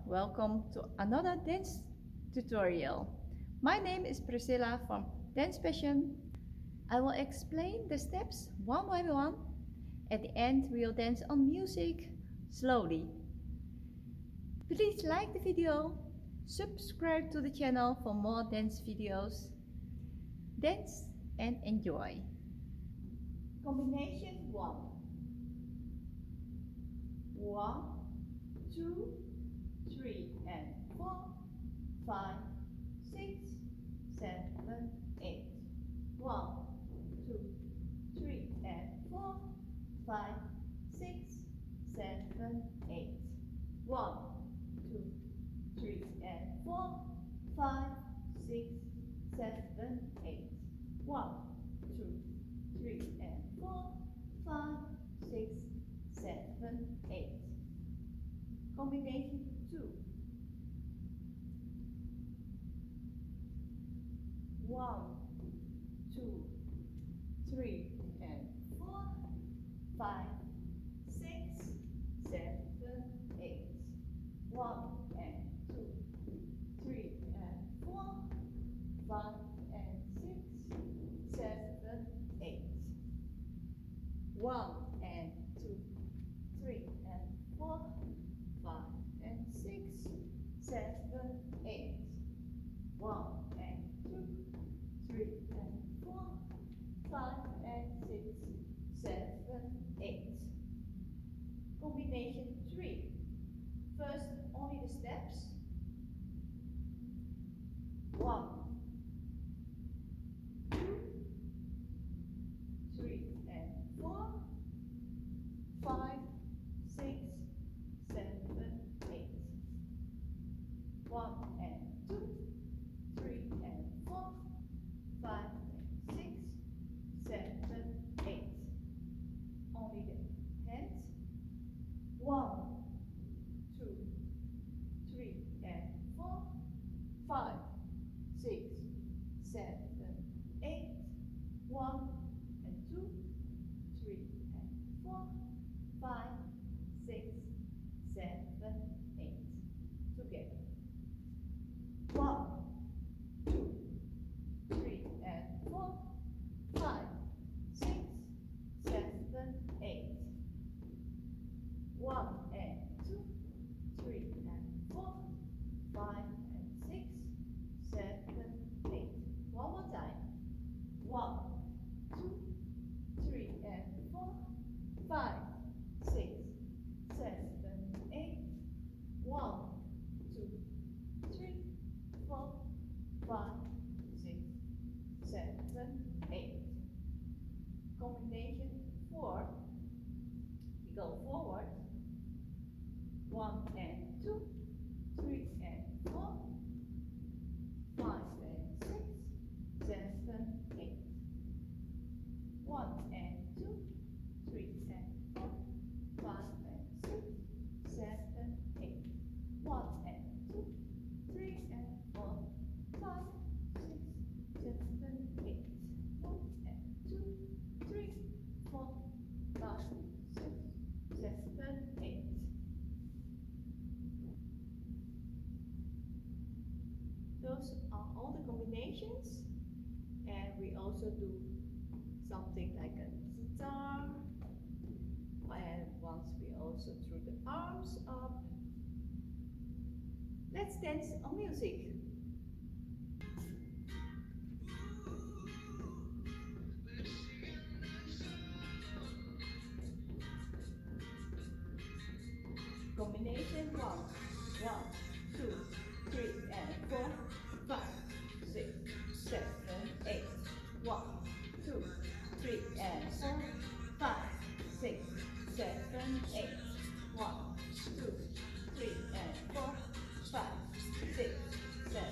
welcome to another dance tutorial. My name is Priscilla from Dance Passion. I will explain the steps one by one. At the end we will dance on music slowly. Please like the video, subscribe to the channel for more dance videos. Dance and enjoy. Combination 1. 1, 2, 3 and 4, 5, 6, 7, 8. 1, 2, 3 and 4, 5, 6, 7, 8. 1, 2, 3 and 4, 5, 6, 7, 8. 1, 2, 3 and 4, 5, 6, 7, 8. Combination 2. 1, 2, 3 and 4, 5, 6, 7, 8. 1 and 2, 3 and 4, 5 and 6, 7, 8. 1 and 2, 3 and 4, 5 and 6, 7, 8. 1 and 2, 3 and 4, 5 and 6, 7, 8. Combination 3. First, only the steps. 1, 2, 3 and 4, 5, 6, 7, 8. 1 and 2, 3 and 4, 5 and 6, 7, 8. Only the hands. 1, 2, 3 and 4, 5, 6, 7, 8. 1 and 2, 3 and 4, 5, 6, 7, 8. Together. 1, 2, 3 and 4, 5, 6, 7, 8. 1 and 2, 3 and 4, 5 and 6, 7, 8. One more time. 1, 2, 3 and 4, 5, 6, 7, 8. 1, 2, 3, 4, 5, 6, 7, 8. Combination 4. We go forward. 1 and 2, 3 and 4, 5 and 6, 7, 8. 1 and 2, 3 and 4, 5 and 6, 7, 8. 1 and 2, 3 and 4, 5, 6, 7, 8. 1 and 2, 3, 4, 5, 6, 7, 8. Those are all the combinations, and we also do something like a sitar, and once we also throw the arms up. Let's dance on music. Combination 1, 2, 3 and 4, 5, 6, 7, 8. 1, 2, 3 and 4, 5, 6, 7, 8. 1, 2, 3 and 4, 5, 6, 7,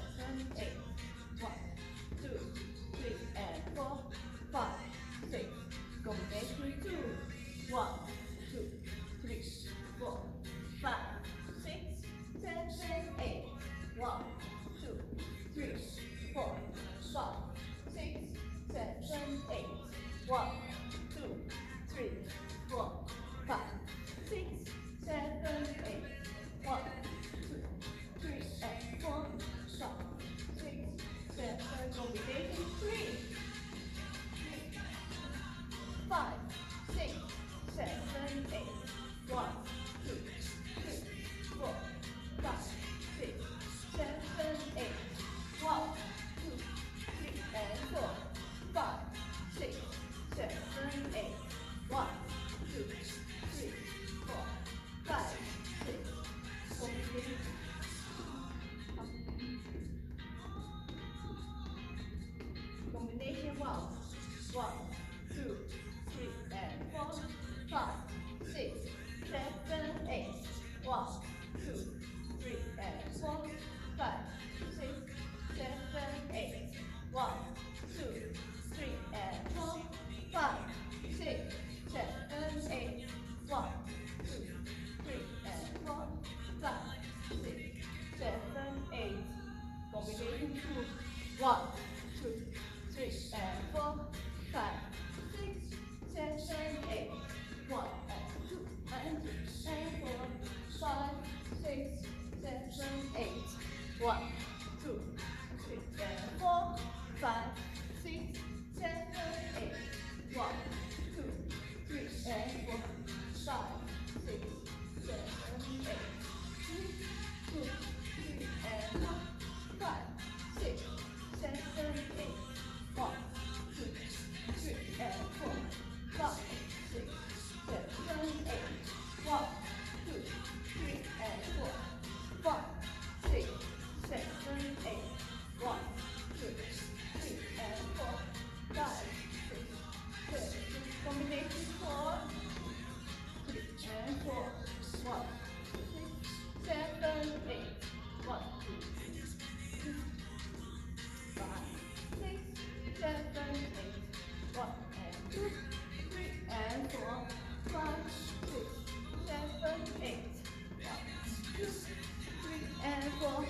4,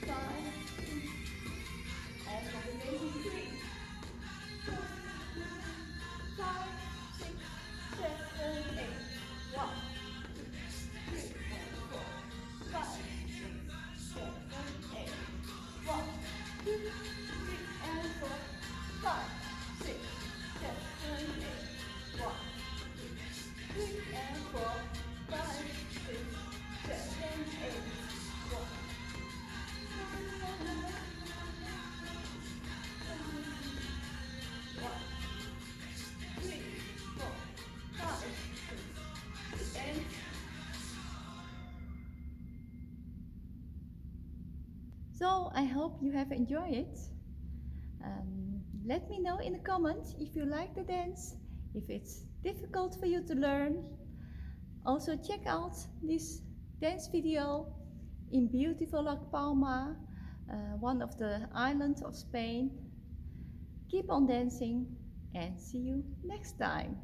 5, 6, and combination 3, 4, 5, 6, 7, 8. 1, 2, 3, and 4, 5, 6, 7, 8. 1, 2, 3, and 4, 5, 6, 7, 8. 1, 2, 3, and 4, 5, 6, 7, 8. 1. So I hope you have enjoyed it. Let me know in the comments if you like the dance, if it's difficult for you to learn. Also check out this dance video in beautiful La Palma, one of the islands of Spain. Keep on dancing and see you next time.